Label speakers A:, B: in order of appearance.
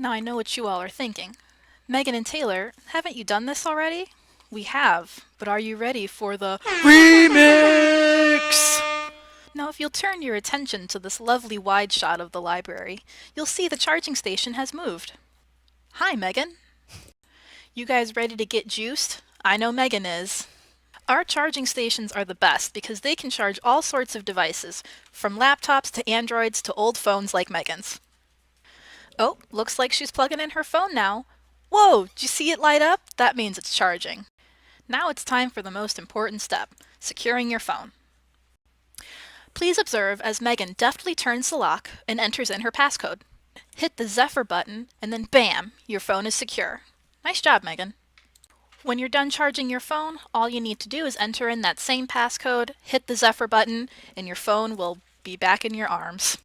A: Now I know what you all are thinking. Megan and Taylor, haven't you done this already? We have, but are you ready for the remix? Now if you'll turn your attention to this lovely wide shot of the library, you'll see the charging station has moved. Hi, Megan. You guys ready to get juiced? I know Megan is. Our charging stations are the best because they can charge all sorts of devices, from laptops to Androids to old phones like Megan's. Oh, looks like she's plugging in her phone now. Whoa, did you see it light up? That means it's charging. Now it's time for the most important step, securing your phone. Please observe as Megan deftly turns the lock and enters in her passcode. Hit the Zephyr button and then bam, your phone is secure. Nice job, Megan. When you're done charging your phone, all you need to do is enter in that same passcode, hit the Zephyr button, and your phone will be back in your arms.